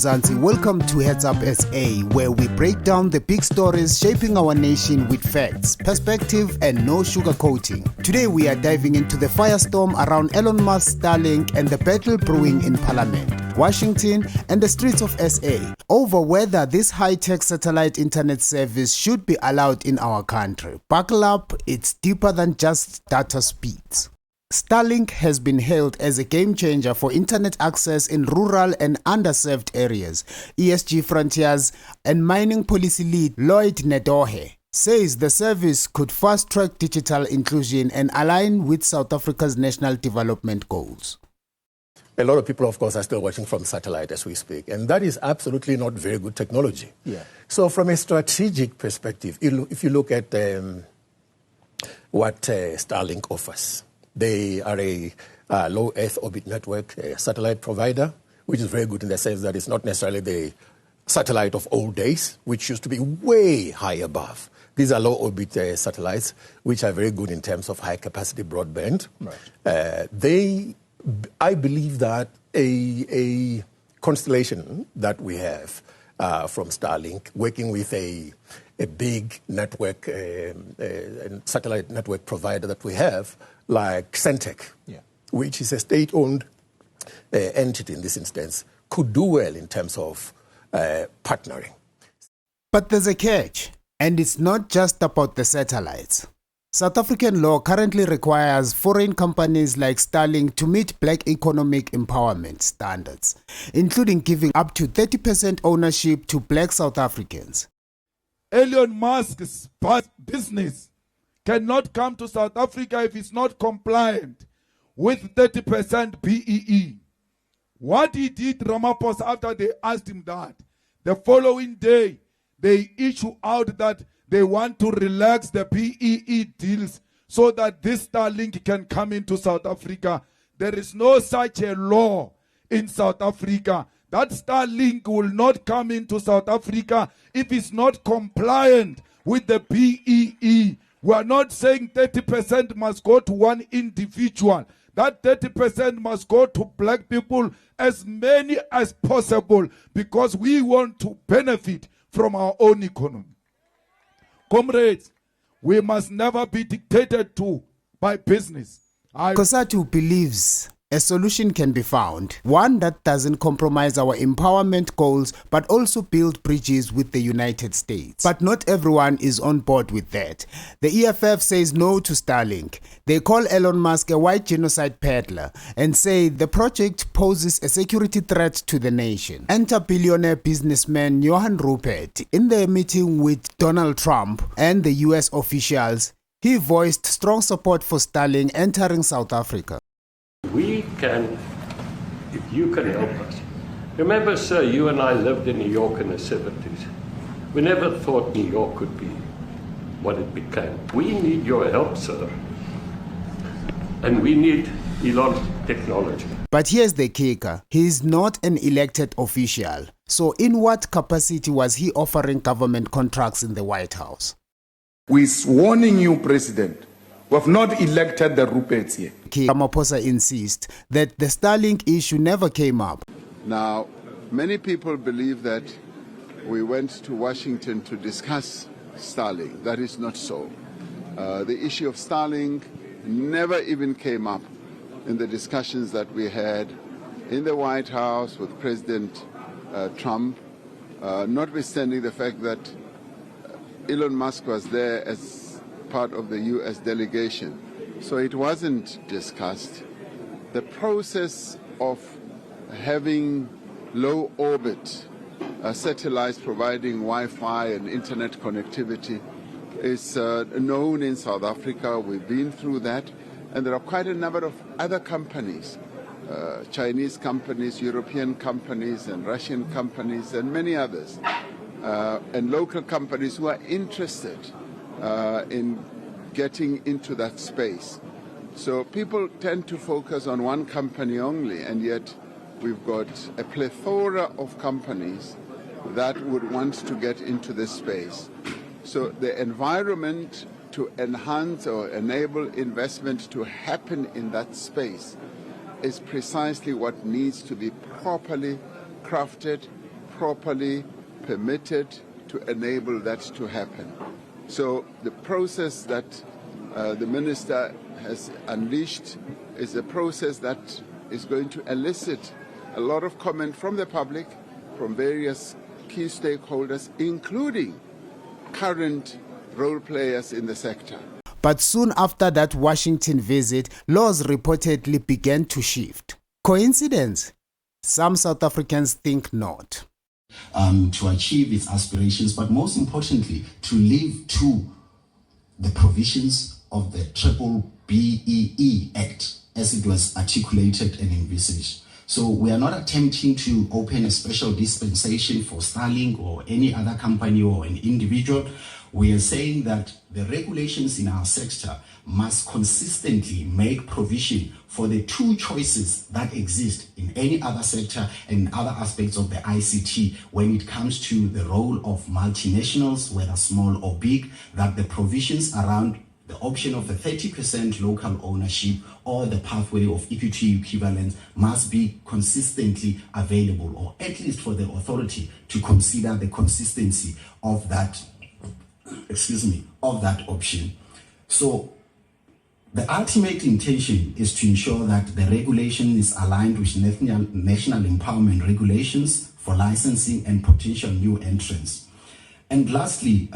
Zanzi, welcome to Heads Up SA, where we break down the big stories shaping our nation with facts, perspective, and no sugarcoating. Today we are diving into the firestorm around Elon Musk's Starlink and the battle brewing in Parliament, Washington, and the streets of SA over whether this high-tech satellite internet service should be allowed in our country. Buckle up, it's deeper than just data speeds. Starlink has been hailed as a game changer for internet access in rural and underserved areas. ESG Frontiers and mining policy lead Lloyd Nedohe says the service could fast-track digital inclusion and align with South Africa's national development goals. A lot of people, of course, are still watching from satellite as we speak, and that is absolutely not very good technology. Yeah. So from a strategic perspective, if you look at what Starlink offers, they are a low Earth orbit network satellite provider, which is very good in the sense that it's not necessarily the satellite of old days, which used to be way high above. These are low orbit satellites, which are very good in terms of high capacity broadband. Right. I believe that a constellation that we have from Starlink, working with a big network, satellite network provider that we have, like Centec, which is a state-owned entity in this instance, could do well in terms of partnering. But there's a catch, and it's not just about the satellites. South African law currently requires foreign companies like Starlink to meet Black economic empowerment standards, including giving up to 30% ownership to Black South Africans. Elon Musk's business cannot come to South Africa if it's not compliant with 30% BEE. What he did, Ramaphosa, after they asked him that, the following day, they issue out that they want to relax the BEE deals so that this Starlink can come into South Africa. There is no such a law in South Africa. That Starlink will not come into South Africa if it's not compliant with the BEE. We are not saying 30% must go to one individual. That 30% must go to Black people, as many as possible, because we want to benefit from our own economy. Comrades, we must never be dictated to by business. Kosatu believes a solution can be found, one that doesn't compromise our empowerment goals but also build bridges with the United States. But not everyone is on board with that. The EFF says no to Starlink. They call Elon Musk a white genocide peddler and say the project poses a security threat to the nation. Enter billionaire businessman Johan Rupert. In their meeting with Donald Trump and the US officials, he voiced strong support for Starlink entering South Africa. We can, if you can help us. Remember, sir, you and I lived in New York in the 70s. We never thought New York could be what it became. We need your help, sir. And we need Elon's technology. But here's the kicker. He's not an elected official. So in what capacity was he offering government contracts in the White House? We're warning you, President. We have not elected the Ruperts yet. Ramaphosa insists that the Starlink issue never came up. Now, many people believe that we went to Washington to discuss Starlink. That is not so. The issue of Starlink never even came up in the discussions that we had in the White House with President Trump, notwithstanding the fact that Elon Musk was there as part of the U.S. delegation. So it wasn't discussed. The process of having low orbit satellites providing Wi-Fi and internet connectivity is known in South Africa. We've been through that. And there are quite a number of other companies, Chinese companies, European companies, and Russian companies, and many others, and local companies who are interested in getting into that space. So people tend to focus on one company only, and yet we've got a plethora of companies that would want to get into this space. So the environment to enhance or enable investment to happen in that space is precisely what needs to be properly crafted properly permitted to enable that to happen. So the process that the minister has unleashed is a process that is going to elicit a lot of comment from the public, from various key stakeholders, including current role players in the sector. But soon after that Washington visit, laws reportedly began to shift. Coincidence? Some South Africans think not. To achieve its aspirations, but most importantly, to live to the provisions of the BBEE Act as it was articulated and envisaged. So we are not attempting to open a special dispensation for Starlink or any other company or an individual. We are saying that the regulations in our sector must consistently make provision for the two choices that exist in any other sector and in other aspects of the ICT when it comes to the role of multinationals, whether small or big, that the provisions around the option of the 30% local ownership or the pathway of equity equivalence must be consistently available, or at least for the authority to consider the consistency of that, of that option. So the ultimate intention is to ensure that the regulation is aligned with national empowerment regulations for licensing and potential new entrants. And lastly,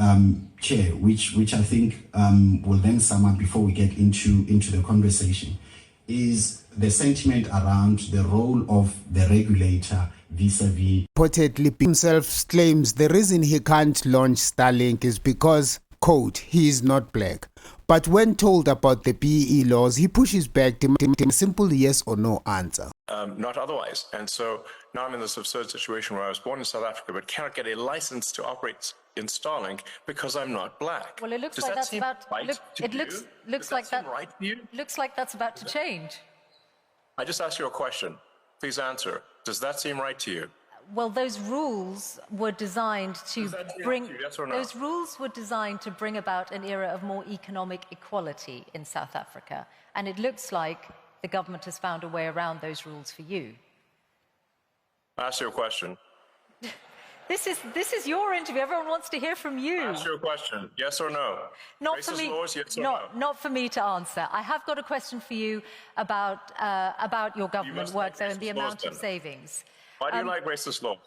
Chair, which I think will then sum up before we get into the conversation, is the sentiment around the role of the regulator vis-a-vis. Reportedly himself claims the reason he can't launch Starlink is because, quote, he is not black. But when told about the BEE laws, he pushes back to a simple yes or no answer. Not otherwise. And so now I'm in this absurd situation where I was born in South Africa but cannot get a license to operate in Starlink because I'm not black. Well, it looks Does like that that's seem about right to it you? looks Does like that that seem right to you? looks like that's about to change. I just asked you a question. Please answer. Does that seem right to you? Well, those rules were designed to bring yes or no? those rules were designed to bring about an era of more economic equality in South Africa, and it looks like the government has found a way around those rules for you. I asked you a question. This is your interview. Everyone wants to hear from you. I asked you a question. Yes or no? Not Racist for me. laws, yes or no? Not for me to answer. I have got a question for you about your government work, though, and the amount of savings. Why do you like racist laws?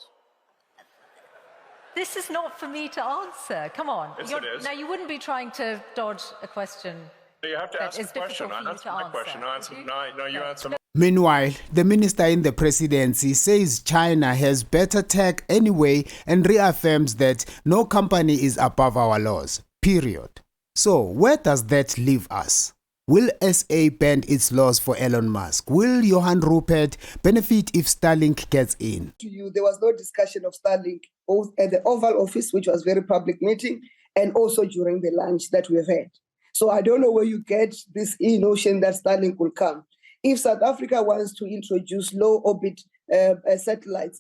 This is not for me to answer. Come on. Yes, it is. Now, you wouldn't be trying to dodge a question. You have to that ask is a question. difficult for you I to answer my question. answer. No, you answer. Meanwhile, the minister in the presidency says China has better tech anyway and reaffirms that no company is above our laws, period. So where does that leave us? Will SA bend its laws for Elon Musk? Will Johan Rupert benefit if Starlink gets in? There was no discussion of Starlink both at the Oval Office, which was a very public meeting, and also during the lunch that we've had. So I don't know where you get this notion that Starlink will come. If South Africa wants to introduce low orbit satellites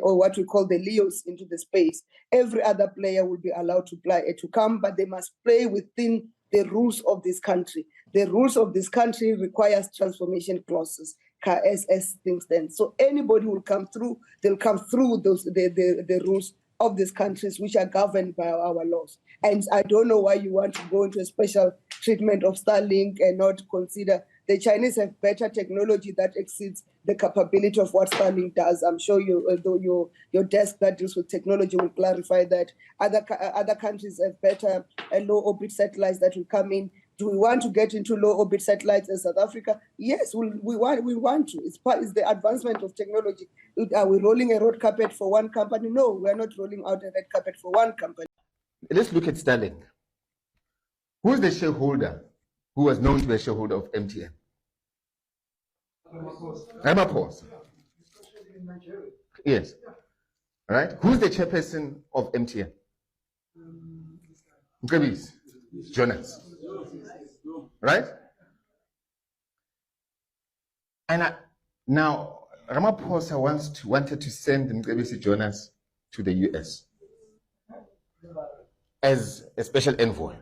or what we call the LEOs into the space, every other player will be allowed to come, but they must play within the rules of this country. The rules of this country requires transformation clauses as things stand. So anybody will come through, they'll come through the rules of these countries which are governed by our laws. And I don't know why you want to go into a special treatment of Starlink and not consider the Chinese have better technology that exceeds the capability of what Starlink does. I'm sure your desk that deals with technology will clarify that. Other countries have better low orbit satellites that will come in. Do we want to get into low orbit satellites in South Africa? Yes, we want to. It's the advancement of technology. Are we rolling a red carpet for one company? No, we're not rolling out a red carpet for one company. Let's look at Starlink. Who's the shareholder who was known to be a shareholder of MTN? Ramaphosa. Yes. All right. Who's the chairperson of MTN? Mcebisi. Jonas. Right? And now Ramaphosa wanted to send Mcebisi Jonas to the US as a special envoy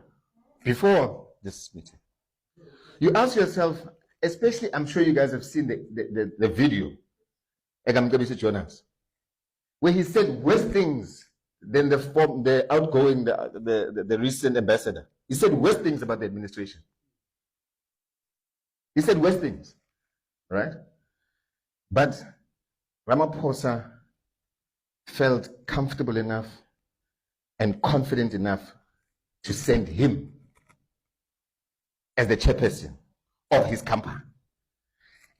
before this meeting. You ask yourself, especially, I'm sure you guys have seen the video, Mcebisi Jonas. where he said worse things than the outgoing, the recent ambassador. He said worse things about the administration. He said worse things, right? But Ramaphosa felt comfortable enough and confident enough to send him as the chairperson of his company.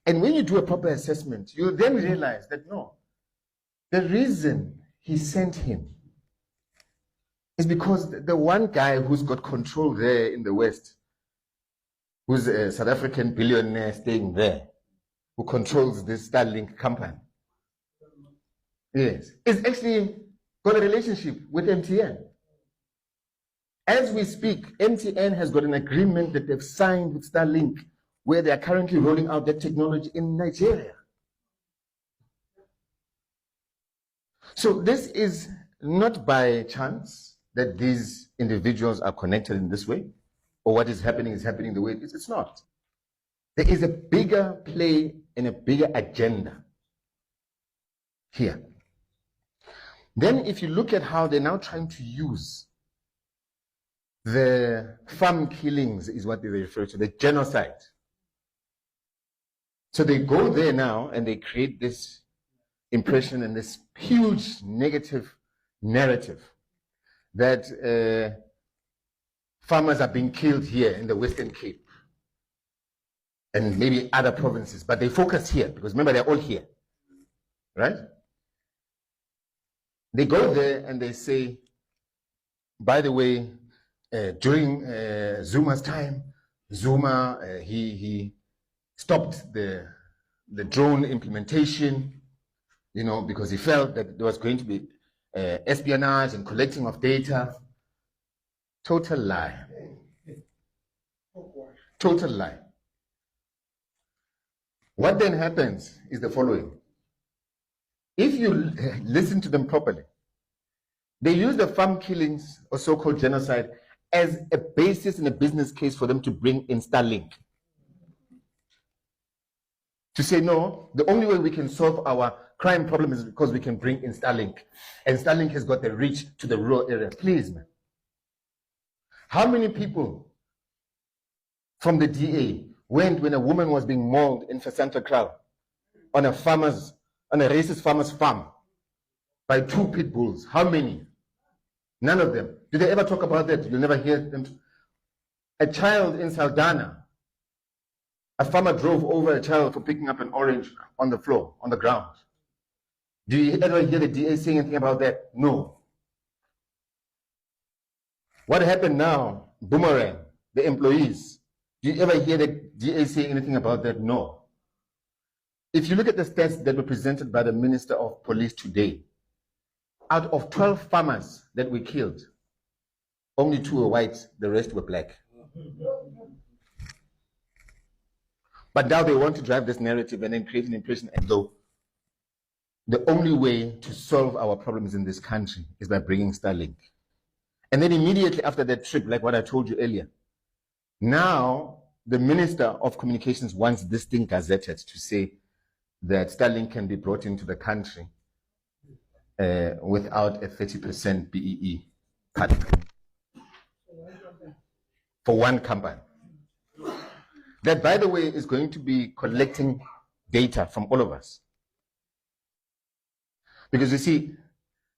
And when you do a proper assessment, you then realize that no, the reason he sent him is because the one guy who's got control there in the West, who's a South African billionaire staying there, who controls this Starlink company, yes, is actually got a relationship with MTN. As we speak, MTN has got an agreement that they've signed with Starlink, where they are currently rolling out that technology in Nigeria. So this is not by chance that these individuals are connected in this way, or what is happening the way it is. It's not. There is a bigger play and a bigger agenda here. Then if you look at how they're now trying to use the farm killings, is what they refer to, the genocide. So they go there now and they create this impression and this huge negative narrative that farmers are being killed here in the Western Cape and maybe other provinces, but they focus here because remember they're all here, right? They go there and they say, by the way, during Zuma's time, Zuma, he stopped the drone implementation, you know, because he felt that there was going to be espionage and collecting of data. Total lie. Total lie. What then happens is the following. If you listen to them properly, they use the farm killings or so-called genocide as a basis in a business case for them to bring in Starlink. To say, no, the only way we can solve our crime problem is because we can bring in Starlink. And Starlink has got the reach to the rural area. Please, man. How many people from the DA went when a woman was being mauled in Santa Cruz on a racist farmer's farm by 2 pit bulls? How many? None of them. Did they ever talk about that? You'll never hear them. A child in Saldanha, a farmer drove over a child for picking up an orange on the floor, on the ground. Do you ever hear the DA saying anything about that? No. What happened now? Boomerang, the employees. Do you ever hear the DA saying anything about that? No. If you look at the stats that were presented by the Minister of Police today, out of 12 farmers that we killed, only 2 were white, the rest were black. But now they want to drive this narrative and then create an impression as though the only way to solve our problems in this country is by bringing Starlink. And then immediately after that trip, like what I told you earlier, now the Minister of Communications wants this thing gazetted to say that Starlink can be brought into the country without a 30% BEE cut for one company. That, by the way, is going to be collecting data from all of us. Because you see,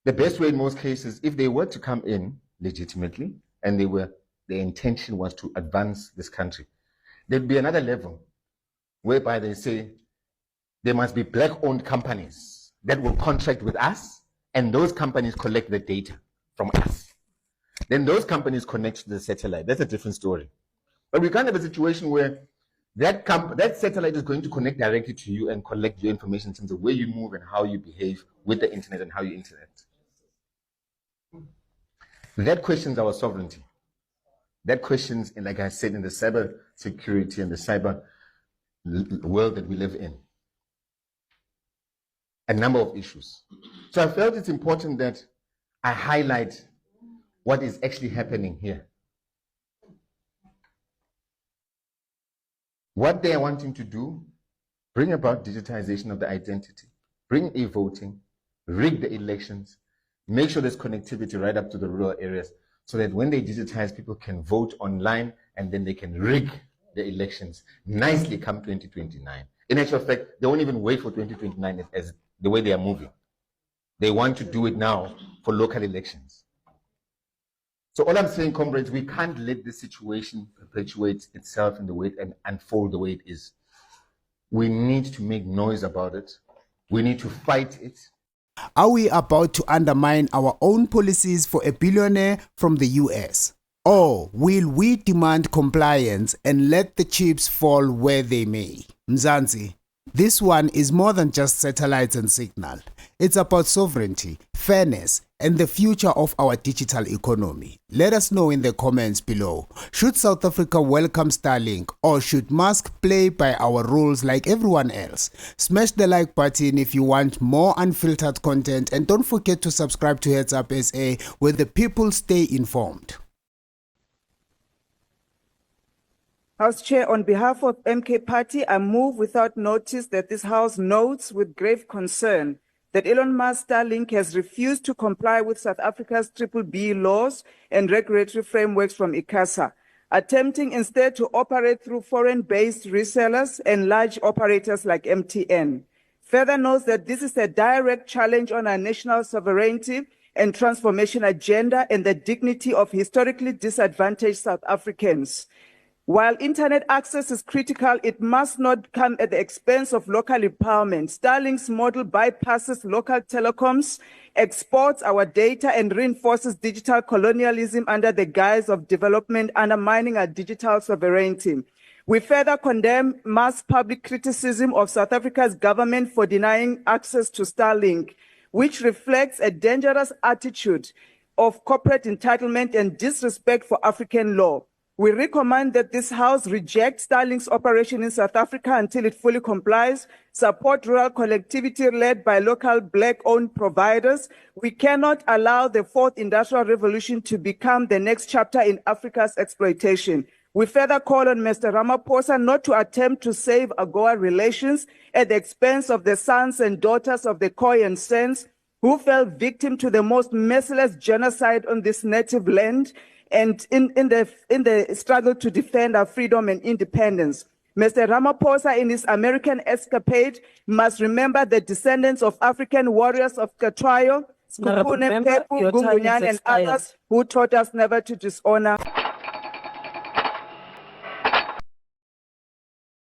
the best way in most cases, if they were to come in legitimately and their intention was to advance this country, there'd be another level whereby they say there must be black-owned companies that will contract with us, and those companies collect the data from us. Then those companies connect to the satellite. That's a different story. But we can't have a situation where that satellite is going to connect directly to you and collect your information in terms of where you move and how you behave with the internet and how you interact. That questions our sovereignty. That questions, like I said, in the cyber security and the cyber world that we live in, a number of issues. So I felt it's important that I highlight what is actually happening here. What they are wanting to do, bring about digitization of the identity, bring e-voting, rig the elections, make sure there's connectivity right up to the rural areas, so that when they digitize, people can vote online and then they can rig the elections nicely come 2029. In actual fact, they won't even wait for 2029 as the way they are moving. They want to do it now for local elections. So all I'm saying, comrades, we can't let this situation perpetuate itself in the way and unfold the way it is. We need to make noise about it. We need to fight it. Are we about to undermine our own policies for a billionaire from the US? Or will we demand compliance and let the chips fall where they may? Mzansi, this one is more than just satellites and signal. It's about sovereignty, fairness, and the future of our digital economy. Let us know in the comments below. Should South Africa welcome Starlink, or should Musk play by our rules like everyone else? Smash the like button if you want more unfiltered content, and don't forget to subscribe to Heads Up SA, where the people stay informed. House Chair, on behalf of MK Party, I move without notice that this House notes with grave concern that Elon Musk Starlink has refused to comply with South Africa's BBB laws and regulatory frameworks from ICASA, attempting instead to operate through foreign-based resellers and large operators like MTN. Further notes that this is a direct challenge on our national sovereignty and transformation agenda and the dignity of historically disadvantaged South Africans. While internet access is critical, it must not come at the expense of local empowerment. Starlink's model bypasses local telecoms, exports our data, and reinforces digital colonialism under the guise of development, undermining our digital sovereignty. We further condemn mass public criticism of South Africa's government for denying access to Starlink, which reflects a dangerous attitude of corporate entitlement and disrespect for African law. We recommend that this House reject Starlink's operation in South Africa until it fully complies, support rural connectivity led by local Black-owned providers. We cannot allow the fourth industrial revolution to become the next chapter in Africa's exploitation. We further call on Mr. Ramaphosa not to attempt to save AGOA relations at the expense of the sons and daughters of the Khoi and Sens, who fell victim to the most merciless genocide on this native land and in the struggle to defend our freedom and independence. Mr. Ramaphosa, in his American escapade, must remember the descendants of African warriors of Katwayo, Skupune, Pepu, Gungunyane, and others who taught us never to dishonor.